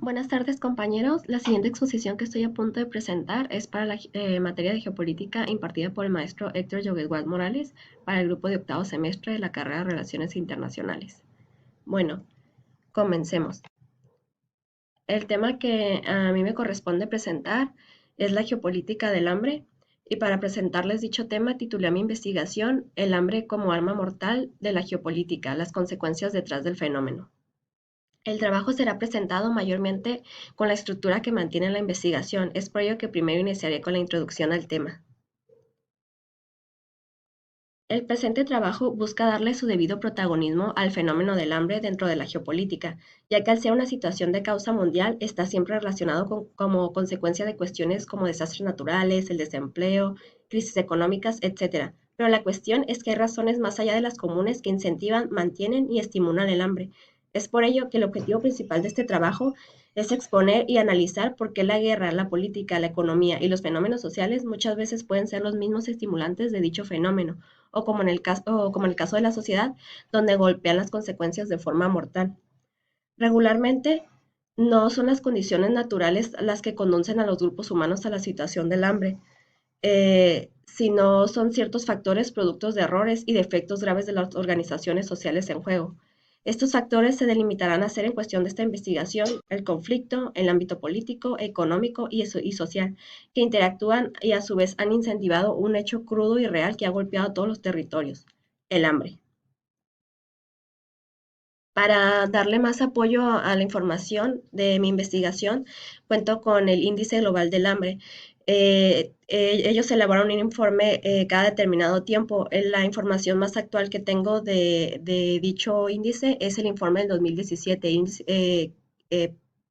Buenas tardes, compañeros. La siguiente exposición que estoy a punto de presentar es para la materia de geopolítica impartida por el maestro Héctor Lloguesguat Morales para el grupo de octavo semestre de la carrera de Relaciones Internacionales. Bueno, comencemos. El tema que a mí me corresponde presentar es la geopolítica del hambre, y para presentarles dicho tema titulé a mi investigación El hambre como arma mortal de la geopolítica, las consecuencias detrás del fenómeno. El trabajo será presentado mayormente con la estructura que mantiene la investigación. Es por ello que primero iniciaré con la introducción al tema. El presente trabajo busca darle su debido protagonismo al fenómeno del hambre dentro de la geopolítica, ya que al ser una situación de causa mundial está siempre relacionado como consecuencia de cuestiones como desastres naturales, el desempleo, crisis económicas, etc. Pero la cuestión es que hay razones más allá de las comunes que incentivan, mantienen y estimulan el hambre. Es por ello que el objetivo principal de este trabajo es exponer y analizar por qué la guerra, la política, la economía y los fenómenos sociales muchas veces pueden ser los mismos estimulantes de dicho fenómeno, o como en el caso de la sociedad, donde golpean las consecuencias de forma mortal. Regularmente, no son las condiciones naturales las que conducen a los grupos humanos a la situación del hambre, sino son ciertos factores productos de errores y defectos graves de las organizaciones sociales en juego. Estos factores se delimitarán a ser en cuestión de esta investigación el conflicto, el ámbito político, económico y social, que interactúan y a su vez han incentivado un hecho crudo y real que ha golpeado a todos los territorios, el hambre. Para darle más apoyo a la información de mi investigación, cuento con el Índice Global del Hambre. Ellos elaboran un informe cada determinado tiempo. La información más actual que tengo de dicho índice es el informe del 2017, eh,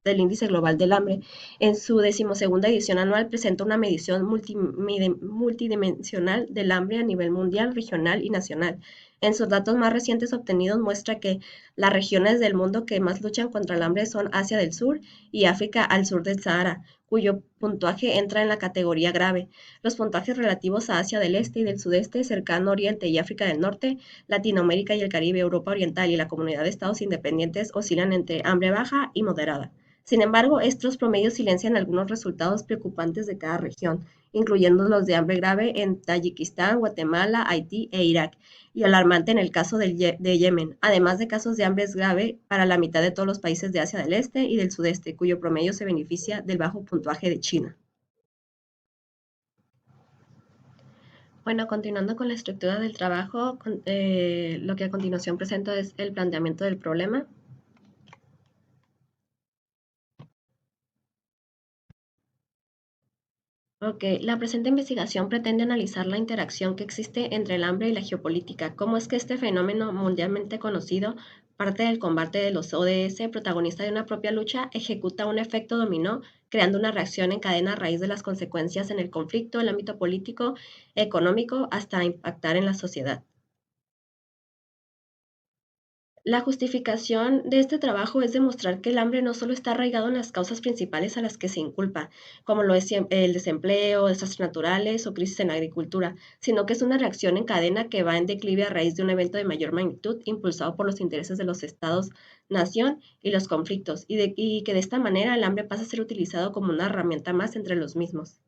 del Índice Global del Hambre. En su decimosegunda edición anual presenta una medición multidimensional del hambre a nivel mundial, regional y nacional. En sus datos más recientes obtenidos muestra que las regiones del mundo que más luchan contra el hambre son Asia del Sur y África al sur del Sahara, cuyo puntaje entra en la categoría grave. Los puntajes relativos a Asia del Este y del Sudeste, Cercano Oriente y África del Norte, Latinoamérica y el Caribe, Europa Oriental y la Comunidad de Estados Independientes oscilan entre hambre baja y moderada. Sin embargo, estos promedios silencian algunos resultados preocupantes de cada región, incluyendo los de hambre grave en Tayikistán, Guatemala, Haití e Irak, y alarmante en el caso de Yemen, además de casos de hambre grave para la mitad de todos los países de Asia del Este y del Sudeste, cuyo promedio se beneficia del bajo puntaje de China. Bueno, continuando con la estructura del trabajo, lo que a continuación presento es el planteamiento del problema. Ok, la presente investigación pretende analizar la interacción que existe entre el hambre y la geopolítica, cómo es que este fenómeno mundialmente conocido, parte del combate de los ODS, protagonista de una propia lucha, ejecuta un efecto dominó, creando una reacción en cadena a raíz de las consecuencias en el conflicto, el ámbito político, económico, hasta impactar en la sociedad. La justificación de este trabajo es demostrar que el hambre no solo está arraigado en las causas principales a las que se inculpa, como lo es el desempleo, desastres naturales o crisis en la agricultura, sino que es una reacción en cadena que va en declive a raíz de un evento de mayor magnitud impulsado por los intereses de los estados-nación y los conflictos, y que de esta manera el hambre pasa a ser utilizado como una herramienta más entre los mismos.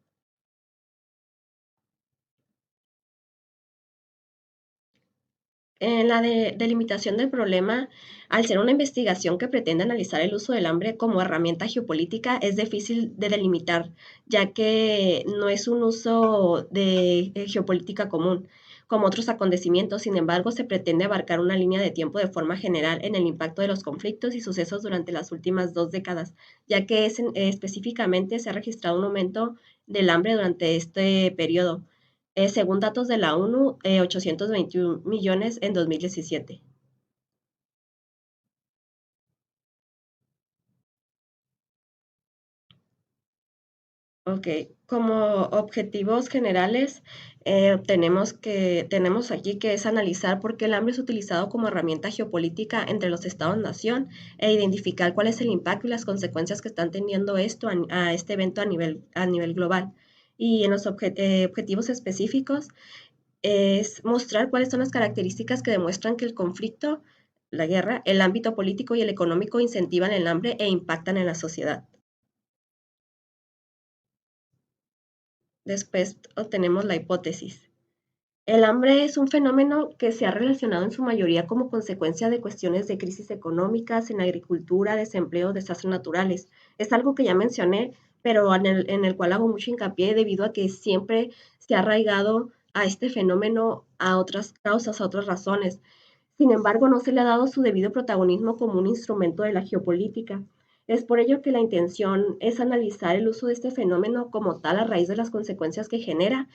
En la delimitación del problema, al ser una investigación que pretende analizar el uso del hambre como herramienta geopolítica, es difícil de delimitar, ya que no es un uso de geopolítica común, como otros acontecimientos. Sin embargo, se pretende abarcar una línea de tiempo de forma general en el impacto de los conflictos y sucesos durante las últimas 2 décadas, ya que específicamente se ha registrado un aumento del hambre durante este periodo, según datos de la ONU, 821 millones en 2017. Ok, como objetivos generales, tenemos aquí que es analizar por qué el hambre es utilizado como herramienta geopolítica entre los estados-nación e identificar cuál es el impacto y las consecuencias que están teniendo esto a este evento a nivel global. Y en los objetivos específicos es mostrar cuáles son las características que demuestran que el conflicto la guerra, el ámbito político y el económico incentivan el hambre e impactan en la sociedad. Después obtenemos la hipótesis. El hambre es un fenómeno que se ha relacionado en su mayoría como consecuencia de cuestiones de crisis económicas en agricultura, desempleo, desastres naturales. Es algo que ya mencioné, pero en el cual hago mucho hincapié debido a que siempre se ha arraigado a este fenómeno a otras causas, a otras razones. Sin embargo, no se le ha dado su debido protagonismo como un instrumento de la geopolítica. Es por ello que la intención es analizar el uso de este fenómeno como tal a raíz de las consecuencias que genera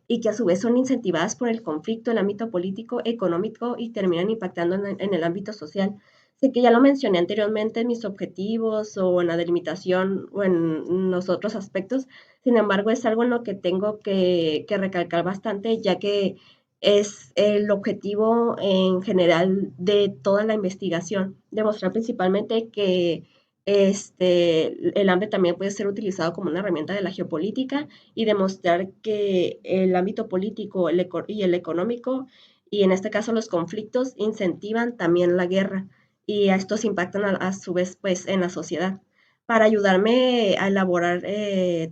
y que a su vez son incentivadas por el conflicto, el ámbito político, económico y terminan impactando en el ámbito social. Sé que ya lo mencioné anteriormente en mis objetivos o en la delimitación o en los otros aspectos, sin embargo es algo en lo que tengo que recalcar bastante, ya que es el objetivo en general de toda la investigación, demostrar principalmente que el hambre también puede ser utilizado como una herramienta de la geopolítica y demostrar que el ámbito político y el económico, y en este caso los conflictos, incentivan también la guerra y a estos impactan a su vez pues en la sociedad. Para ayudarme a elaborar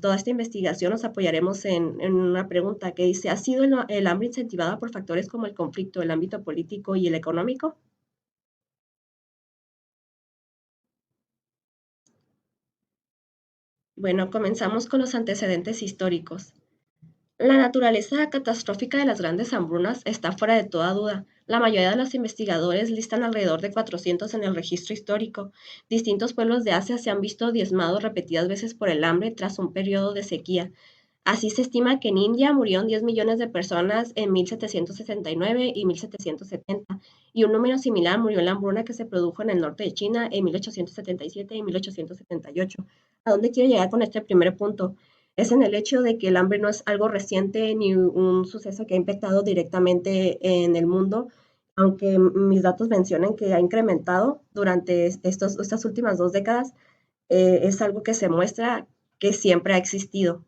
toda esta investigación, nos apoyaremos en una pregunta que dice, ¿ha sido el hambre incentivada por factores como el conflicto, el ámbito político y el económico? Bueno, comenzamos con los antecedentes históricos. La naturaleza catastrófica de las grandes hambrunas está fuera de toda duda. La mayoría de los investigadores listan alrededor de 400 en el registro histórico. Distintos pueblos de Asia se han visto diezmados repetidas veces por el hambre tras un periodo de sequía. Así se estima que en India murieron 10 millones de personas en 1769 y 1770, y un número similar murió en la hambruna que se produjo en el norte de China en 1877 y 1878. ¿A dónde quiero llegar con este primer punto? Es en el hecho de que el hambre no es algo reciente ni un suceso que ha impactado directamente en el mundo, aunque mis datos mencionan que ha incrementado durante estas últimas 2 décadas, es algo que se muestra que siempre ha existido.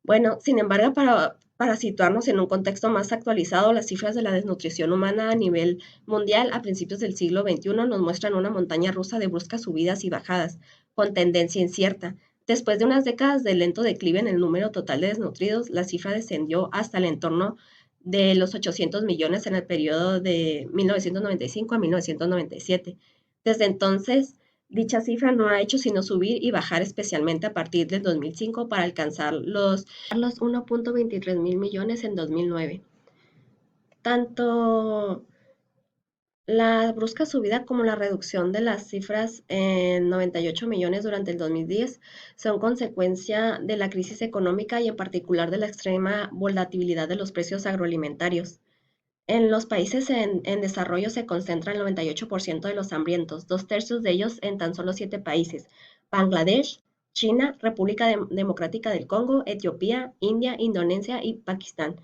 Bueno, sin embargo, para situarnos en un contexto más actualizado, las cifras de la desnutrición humana a nivel mundial a principios del siglo XXI nos muestran una montaña rusa de bruscas subidas y bajadas, con tendencia incierta. Después de unas décadas de lento declive en el número total de desnutridos, la cifra descendió hasta el entorno de los 800 millones en el periodo de 1995 a 1997. Desde entonces, dicha cifra no ha hecho sino subir y bajar, especialmente a partir del 2005 para alcanzar los 1.23 mil millones en 2009. Tanto la brusca subida como la reducción de las cifras en 98 millones durante el 2010 son consecuencia de la crisis económica y en particular de la extrema volatilidad de los precios agroalimentarios. En los países en desarrollo se concentra el 98% de los hambrientos, 2/3 de ellos en tan solo 7 países: Bangladesh, China, República Democrática del Congo, Etiopía, India, Indonesia y Pakistán.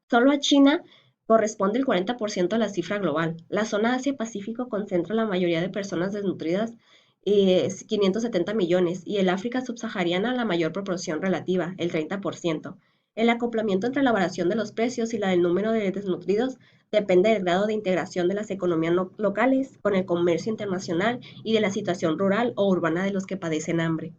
Solo a China corresponde el 40% de la cifra global. La zona Asia-Pacífico concentra la mayoría de personas desnutridas, 570 millones, y el África subsahariana la mayor proporción relativa, el 30%. El acoplamiento entre la variación de los precios y la del número de desnutridos depende del grado de integración de las economías locales con el comercio internacional y de la situación rural o urbana de los que padecen hambre.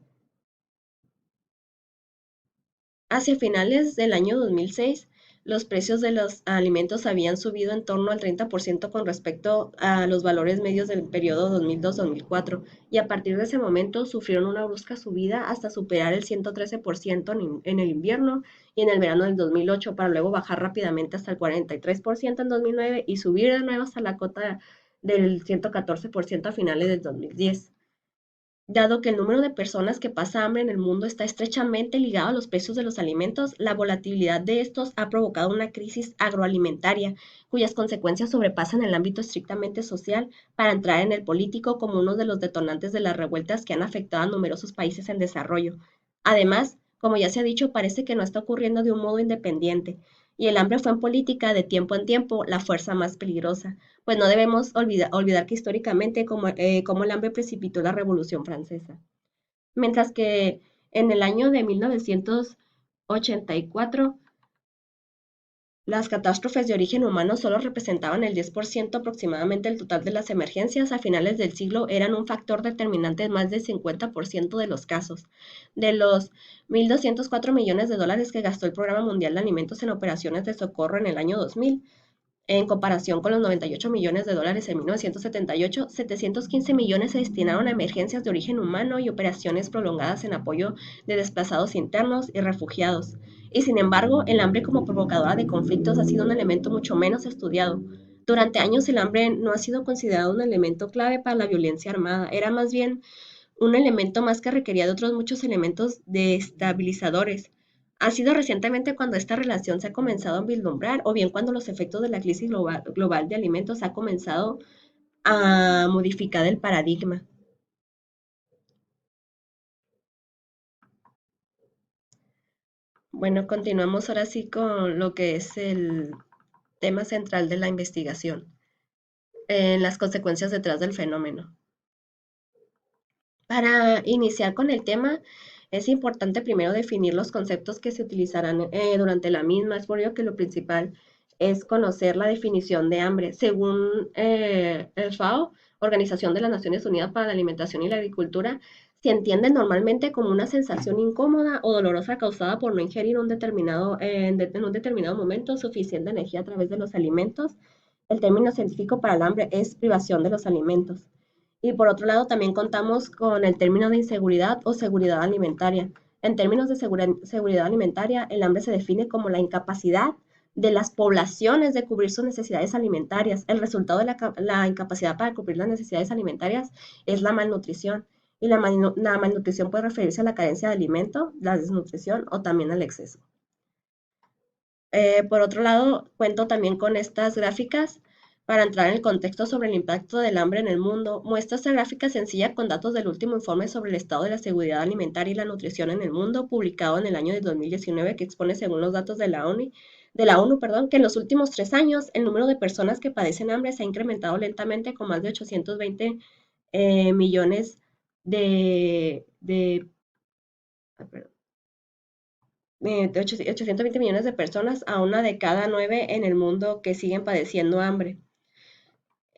Hacia finales del año 2006, los precios de los alimentos habían subido en torno al 30% con respecto a los valores medios del periodo 2002-2004, y a partir de ese momento sufrieron una brusca subida hasta superar el 113% en el invierno y en el verano del 2008, para luego bajar rápidamente hasta el 43% en 2009 y subir de nuevo hasta la cota del 114% a finales del 2010. Dado que el número de personas que pasa hambre en el mundo está estrechamente ligado a los precios de los alimentos, la volatilidad de estos ha provocado una crisis agroalimentaria, cuyas consecuencias sobrepasan el ámbito estrictamente social para entrar en el político como uno de los detonantes de las revueltas que han afectado a numerosos países en desarrollo. Además, como ya se ha dicho, parece que no está ocurriendo de un modo independiente, y el hambre fue en política de tiempo en tiempo la fuerza más peligrosa, pues no debemos olvidar que históricamente como el hambre precipitó la Revolución Francesa. Mientras que en el año de 1984 Las catástrofes de origen humano solo representaban el 10% aproximadamente del total de las emergencias. A finales del siglo eran un factor determinante en más del 50% de los casos. De los 1.204 millones de dólares que gastó el Programa Mundial de Alimentos en operaciones de socorro en el año 2000, en comparación con los 98 millones de dólares en 1978, 715 millones se destinaron a emergencias de origen humano y operaciones prolongadas en apoyo de desplazados internos y refugiados. Y sin embargo, el hambre como provocadora de conflictos ha sido un elemento mucho menos estudiado. Durante años el hambre no ha sido considerado un elemento clave para la violencia armada, era más bien un elemento más que requería de otros muchos elementos destabilizadores. Ha sido recientemente cuando esta relación se ha comenzado a vislumbrar, o bien cuando los efectos de la crisis global de alimentos ha comenzado a modificar el paradigma. Bueno, continuamos ahora sí con lo que es el tema central de la investigación, en las consecuencias detrás del fenómeno. Para iniciar con el tema, es importante primero definir los conceptos que se utilizarán durante la misma. Es por ello que lo principal es conocer la definición de hambre. Según el FAO, Organización de las Naciones Unidas para la Alimentación y la Agricultura, se entiende normalmente como una sensación incómoda o dolorosa causada por no ingerir en un determinado momento suficiente energía a través de los alimentos. El término científico para el hambre es privación de los alimentos. Y por otro lado, también contamos con el término de inseguridad o seguridad alimentaria. En términos de seguridad alimentaria, el hambre se define como la incapacidad de las poblaciones de cubrir sus necesidades alimentarias. El resultado de la incapacidad para cubrir las necesidades alimentarias es la malnutrición. Y la malnutrición puede referirse a la carencia de alimento, la desnutrición o también al exceso. Por otro lado, cuento también con estas gráficas para entrar en el contexto sobre el impacto del hambre en el mundo. Muestra esta gráfica sencilla con datos del último informe sobre el estado de la seguridad alimentaria y la nutrición en el mundo, publicado en el año de 2019, que expone, según los datos de la ONU, que en los últimos 3 años el número de personas que padecen hambre se ha incrementado lentamente con más de 820 millones de, de 820 millones de personas a una de cada 9 en el mundo que siguen padeciendo hambre.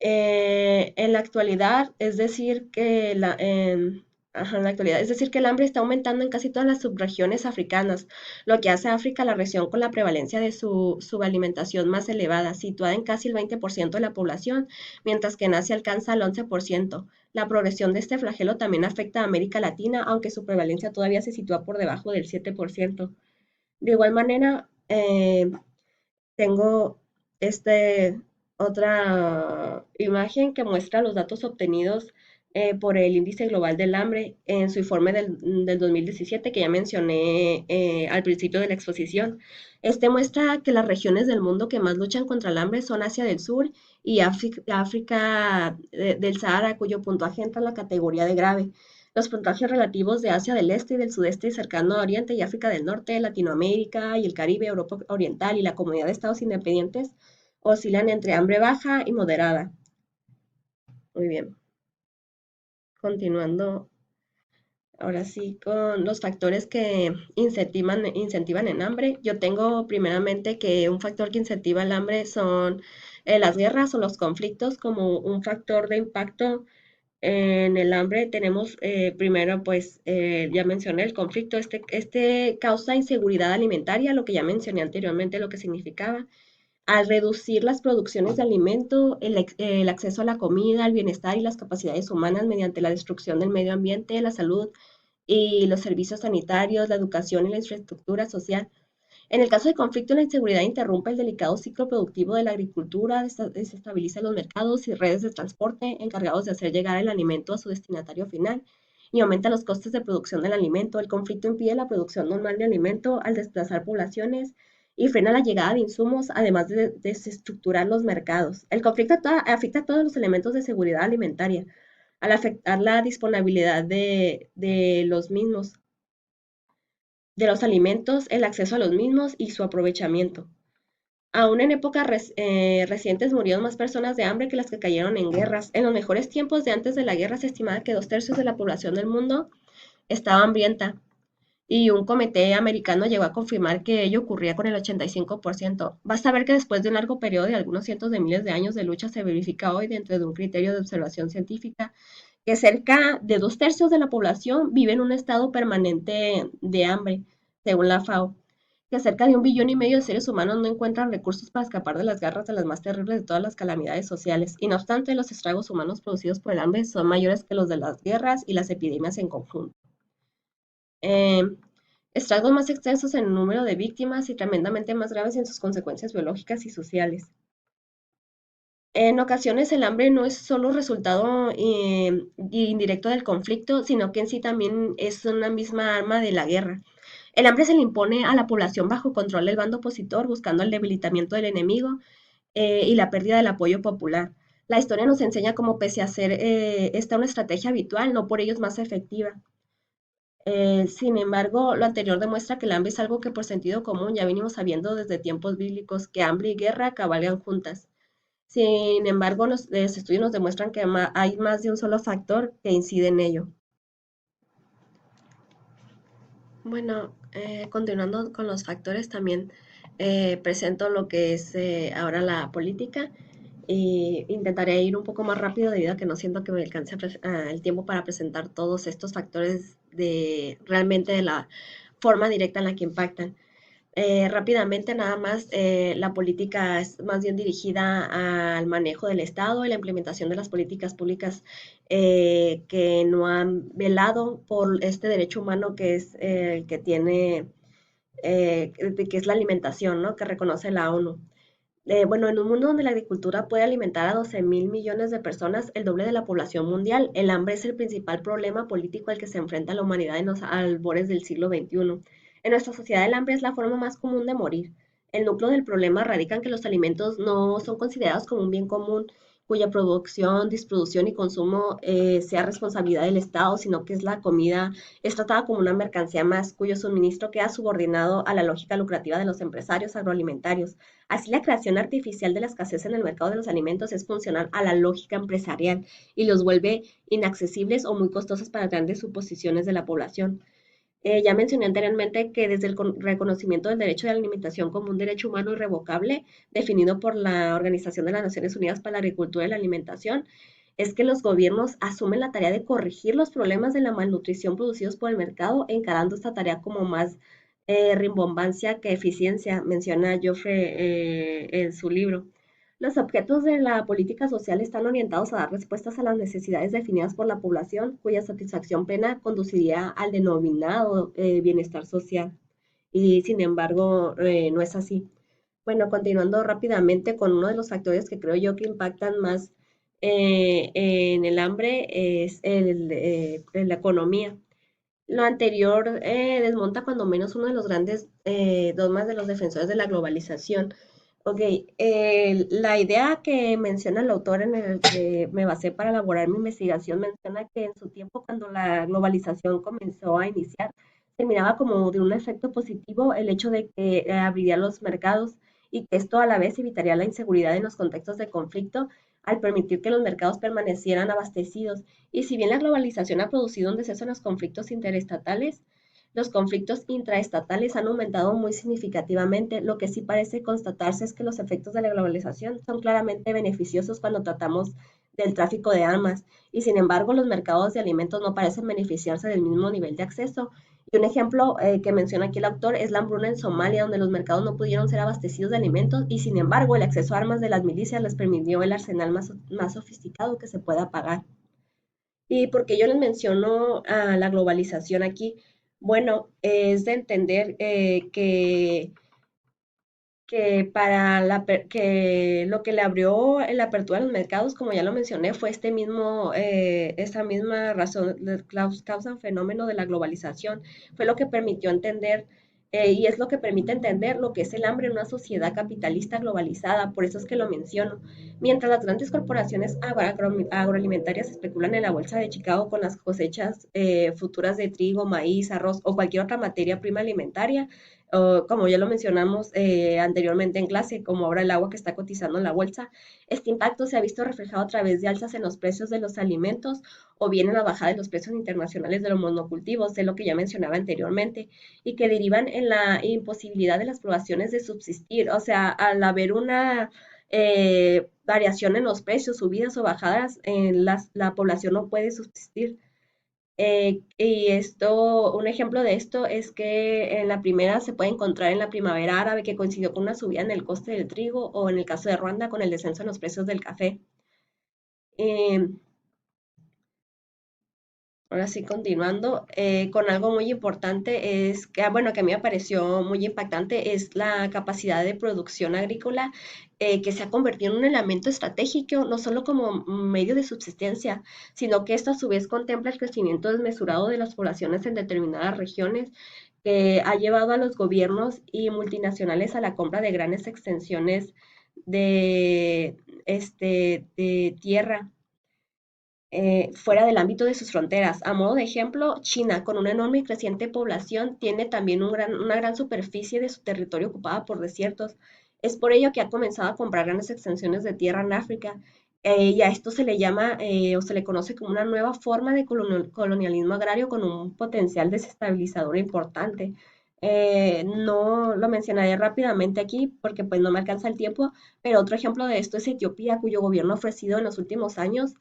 En la actualidad, es decir que el hambre está aumentando en casi todas las subregiones africanas, lo que hace a África la región con la prevalencia de su subalimentación más elevada, situada en casi el 20% de la población, mientras que en Asia alcanza el 11%. La progresión de este flagelo también afecta a América Latina, aunque su prevalencia todavía se sitúa por debajo del 7%. De igual manera, tengo este, otra imagen que muestra los datos obtenidos por el Índice Global del Hambre en su informe del 2017 que ya mencioné al principio de la exposición. Este muestra que las regiones del mundo que más luchan contra el hambre son Asia del Sur y África del Sahara, cuyo puntaje entra en la categoría de grave. Los puntajes relativos de Asia del Este y del Sudeste y Cercano Oriente y África del Norte, Latinoamérica y el Caribe, Europa Oriental y la Comunidad de Estados Independientes oscilan entre hambre baja y moderada. Muy bien. Continuando ahora sí con los factores que incentivan en hambre. Yo tengo primeramente que un factor que incentiva el hambre son las guerras o los conflictos como un factor de impacto. En el hambre tenemos primero, pues ya mencioné el conflicto, este causa inseguridad alimentaria, lo que ya mencioné anteriormente, lo que significaba. Al reducir las producciones de alimento, el acceso a la comida, el bienestar y las capacidades humanas mediante la destrucción del medio ambiente, la salud y los servicios sanitarios, la educación y la infraestructura social. En el caso de conflicto, la inseguridad interrumpe el delicado ciclo productivo de la agricultura, desestabiliza los mercados y redes de transporte encargados de hacer llegar el alimento a su destinatario final y aumenta los costes de producción del alimento. El conflicto impide la producción normal de alimento al desplazar poblaciones y frena la llegada de insumos, además de desestructurar los mercados. El conflicto afecta a todos los elementos de seguridad alimentaria, al afectar la disponibilidad de los mismos, de los alimentos, el acceso a los mismos y su aprovechamiento. Aún en épocas recientes murieron más personas de hambre que las que cayeron en guerras. En los mejores tiempos de antes de la guerra se estimaba que 2/3 de la población del mundo estaba hambrienta. y un comité americano llegó a confirmar que ello ocurría con el 85%. Basta ver que después de un largo periodo de algunos cientos de miles de años de lucha se verifica hoy dentro de un criterio de observación científica que cerca de 2/3 de la población vive en un estado permanente de hambre, según la FAO, que cerca de 1,5 billones de seres humanos no encuentran recursos para escapar de las garras de las más terribles de todas las calamidades sociales, y no obstante los estragos humanos producidos por el hambre son mayores que los de las guerras y las epidemias en conjunto. Eh, Estragos más extensos en el número de víctimas y tremendamente más graves en sus consecuencias biológicas y sociales. En ocasiones el hambre no es solo resultado indirecto del conflicto, sino que en sí también es una misma arma de la guerra. El hambre se le impone a la población bajo control del bando opositor, buscando el debilitamiento del enemigo y la pérdida del apoyo popular. La historia nos enseña cómo, pese a ser esta una estrategia habitual, no por ello es más efectiva. Sin embargo, lo anterior demuestra que el hambre es algo que por sentido común ya venimos sabiendo desde tiempos bíblicos, que hambre y guerra cabalgan juntas. Sin embargo, los estudios nos demuestran que hay más de un solo factor que incide en ello. Bueno, continuando con los factores, también presento lo que es ahora la política y intentaré ir un poco más rápido debido a que no siento que me alcance el tiempo para presentar todos estos factores de realmente de la forma directa en la que impactan. Rápidamente, nada más, la política es más bien dirigida al manejo del Estado y la implementación de las políticas públicas que no han velado por este derecho humano que es el que tiene, que es la alimentación, ¿no? Que reconoce la ONU. Bueno, en un mundo donde la agricultura puede alimentar a 12,000 millones de personas, el doble de la población mundial, el hambre es el principal problema político al que se enfrenta la humanidad en los albores del siglo XXI. En nuestra sociedad el hambre es la forma más común de morir. El núcleo del problema radica en que los alimentos no son considerados como un bien común cuya producción, distribución y consumo sea responsabilidad del Estado, sino que la comida es tratada como una mercancía más cuyo suministro queda subordinado a la lógica lucrativa de los empresarios agroalimentarios. Así, la creación artificial de la escasez en el mercado de los alimentos es funcional a la lógica empresarial y los vuelve inaccesibles o muy costosos para grandes suposiciones de la población. Ya mencioné anteriormente que desde el reconocimiento del derecho de la alimentación como un derecho humano irrevocable, definido por la Organización de las Naciones Unidas para la Agricultura y la Alimentación, es que los gobiernos asumen la tarea de corregir los problemas de la malnutrición producidos por el mercado, encarando esta tarea como más rimbombancia que eficiencia, menciona Joffre en su libro. Los objetos de la política social están orientados a dar respuestas a las necesidades definidas por la población, cuya satisfacción plena conduciría al denominado bienestar social. Y sin embargo, no es así. Bueno, continuando rápidamente con uno de los factores que creo yo que impactan más en el hambre es la economía. Lo anterior desmonta cuando menos uno de los grandes dogmas de los defensores de la globalización. Ok, la idea que menciona el autor en el que me basé para elaborar mi investigación menciona que en su tiempo, cuando la globalización comenzó a iniciar, se miraba como de un efecto positivo el hecho de que abriría los mercados y que esto a la vez evitaría la inseguridad en los contextos de conflicto al permitir que los mercados permanecieran abastecidos. Y si bien la globalización ha producido un deceso en los conflictos interestatales, los conflictos intraestatales han aumentado muy significativamente. Lo que sí parece constatarse es que los efectos de la globalización son claramente beneficiosos cuando tratamos del tráfico de armas y sin embargo los mercados de alimentos no parecen beneficiarse del mismo nivel de acceso. Y un ejemplo que menciona aquí el autor es la hambruna en Somalia, donde los mercados no pudieron ser abastecidos de alimentos y sin embargo el acceso a armas de las milicias les permitió el arsenal más sofisticado que se pueda pagar. ¿Y por qué yo les menciono a la globalización aquí? Bueno, es de entender que que lo que le abrió la apertura a los mercados, como ya lo mencioné, fue esta misma razón, causa un fenómeno de la globalización. Fue lo que permitió entender y es lo que permite entender lo que es el hambre en una sociedad capitalista globalizada. Por eso es que lo menciono. Mientras las grandes corporaciones agroalimentarias especulan en la bolsa de Chicago con las cosechas futuras de trigo, maíz, arroz o cualquier otra materia prima alimentaria, o como ya lo mencionamos anteriormente en clase, como ahora el agua que está cotizando en la bolsa. Este impacto se ha visto reflejado a través de alzas en los precios de los alimentos o bien en la bajada de los precios internacionales de los monocultivos, de lo que ya mencionaba anteriormente, y que derivan en la imposibilidad de las poblaciones de subsistir. O sea, al haber una variación en los precios, subidas o bajadas, la población no puede subsistir. Y esto, un ejemplo de esto es que en la primera se puede encontrar en la primavera árabe que coincidió con una subida en el coste del trigo o en el caso de Ruanda con el descenso en los precios del café. Eh, Ahora sí, continuando, con algo muy importante es que, bueno, que a mí me pareció muy impactante, es la capacidad de producción agrícola que se ha convertido en un elemento estratégico, no solo como medio de subsistencia, sino que esto a su vez contempla el crecimiento desmesurado de las poblaciones en determinadas regiones, que ha llevado a los gobiernos y multinacionales a la compra de grandes extensiones de, de tierra fuera del ámbito de sus fronteras. A modo de ejemplo, China, con una enorme y creciente población, tiene también una gran superficie de su territorio ocupada por desiertos. Es por ello que ha comenzado a comprar grandes extensiones de tierra en África. Y a esto se le llama o se le conoce como una nueva forma de colonialismo agrario con un potencial desestabilizador importante. No lo mencionaré rápidamente aquí porque pues no me alcanza el tiempo, pero otro ejemplo de esto es Etiopía, cuyo gobierno ha ofrecido en los últimos años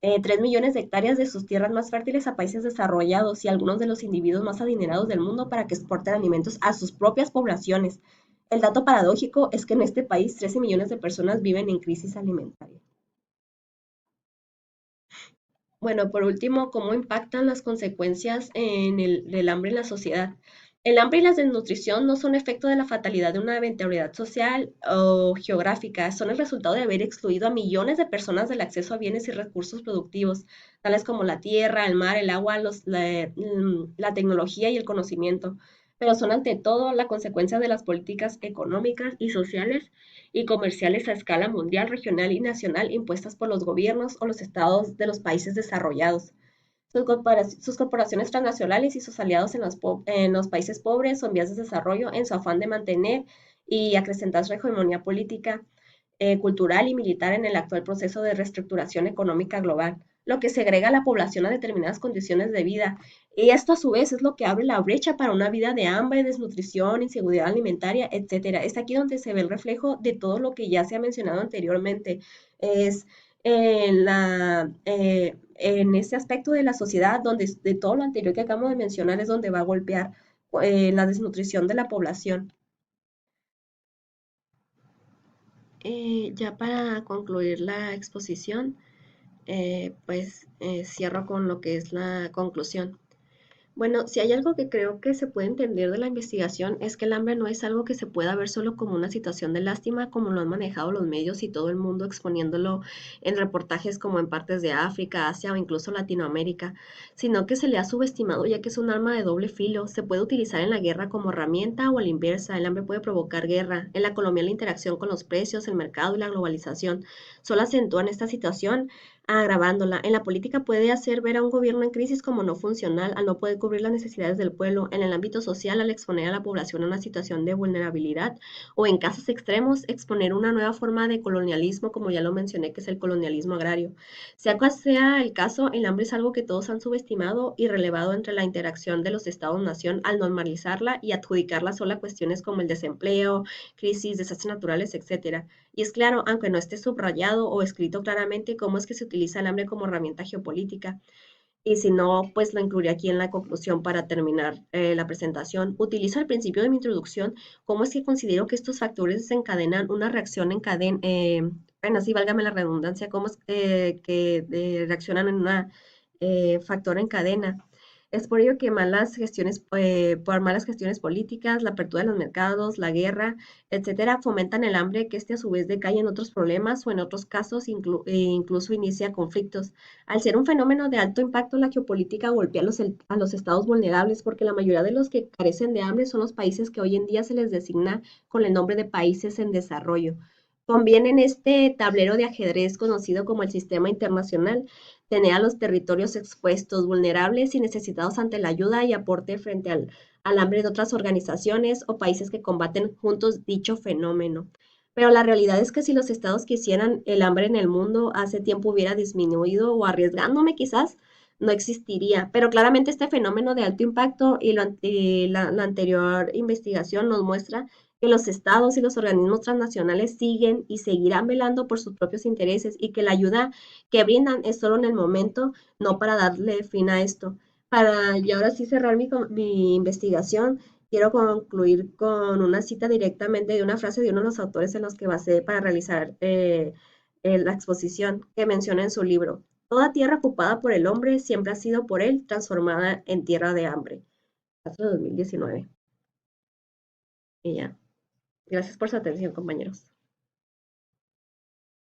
3 millones de hectáreas de sus tierras más fértiles a países desarrollados y algunos de los individuos más adinerados del mundo para que exporten alimentos a sus propias poblaciones. El dato paradójico es que en este país 13 millones de personas viven en crisis alimentaria. Bueno, por último, ¿cómo impactan las consecuencias del hambre en la sociedad? El hambre y la desnutrición no son efecto de la fatalidad de una eventualidad social o geográfica, son el resultado de haber excluido a millones de personas del acceso a bienes y recursos productivos, tales como la tierra, el mar, el agua, la tecnología y el conocimiento, pero son ante todo la consecuencia de las políticas económicas y sociales y comerciales a escala mundial, regional y nacional impuestas por los gobiernos o los estados de los países desarrollados. Sus corporaciones transnacionales y sus aliados en los países pobres o en vías de desarrollo en su afán de mantener y acrecentar su hegemonía política, cultural y militar en el actual proceso de reestructuración económica global, lo que segrega a la población a determinadas condiciones de vida. Y esto a su vez es lo que abre la brecha para una vida de hambre, desnutrición, inseguridad alimentaria, etcétera. Es aquí donde se ve el reflejo de todo lo que ya se ha mencionado anteriormente. Es en ese aspecto de la sociedad, donde de todo lo anterior que acabo de mencionar es donde va a golpear la desnutrición de la población. Ya para concluir la exposición, cierro con lo que es la conclusión. Bueno, si hay algo que creo que se puede entender de la investigación es que el hambre no es algo que se pueda ver solo como una situación de lástima, como lo han manejado los medios y todo el mundo exponiéndolo en reportajes como en partes de África, Asia o incluso Latinoamérica, sino que se le ha subestimado ya que es un arma de doble filo. Se puede utilizar en la guerra como herramienta o a la inversa. El hambre puede provocar guerra. En la economía, la interacción con los precios, el mercado y la globalización solo acentúan esta situación agravándola. En la política puede hacer ver a un gobierno en crisis como no funcional, al no poder cubrir las necesidades del pueblo. En el ámbito social, al exponer a la población a una situación de vulnerabilidad o en casos extremos, exponer una nueva forma de colonialismo, como ya lo mencioné, que es el colonialismo agrario. Sea cual sea el caso, el hambre es algo que todos han subestimado y relevado entre la interacción de los estados-nación al normalizarla y adjudicarla solo a cuestiones como el desempleo, crisis, desastres naturales, etcétera. Y es claro, aunque no esté subrayado o escrito claramente cómo es que se utiliza el hambre como herramienta geopolítica. Y si no, pues lo incluiré aquí en la conclusión para terminar la presentación. Utilizo al principio de mi introducción cómo es que considero que estos factores desencadenan una reacción en cadena, bueno, así válgame la redundancia, cómo es que reaccionan en una factor en cadena. Es por ello que por malas gestiones políticas, la apertura de los mercados, la guerra, etcétera, fomentan el hambre que este a su vez decae en otros problemas o en otros casos incluso inicia conflictos. Al ser un fenómeno de alto impacto, la geopolítica golpea a los estados vulnerables porque la mayoría de los que carecen de hambre son los países que hoy en día se les designa con el nombre de países en desarrollo. Conviene en este tablero de ajedrez conocido como el sistema internacional tener a los territorios expuestos, vulnerables y necesitados ante la ayuda y aporte frente al hambre de otras organizaciones o países que combaten juntos dicho fenómeno. Pero la realidad es que si los estados quisieran, el hambre en el mundo hace tiempo hubiera disminuido o arriesgándome quizás no existiría. Pero claramente este fenómeno de alto impacto la anterior investigación nos muestra que los estados y los organismos transnacionales siguen y seguirán velando por sus propios intereses y que la ayuda que brindan es solo en el momento, no para darle fin a esto. Para y ahora sí cerrar mi investigación, quiero concluir con una cita directamente de una frase de uno de los autores en los que basé para realizar la exposición que menciona en su libro. Toda tierra ocupada por el hombre siempre ha sido por él transformada en tierra de hambre. Hasta 2019. Y ya. Gracias por su atención, compañeros.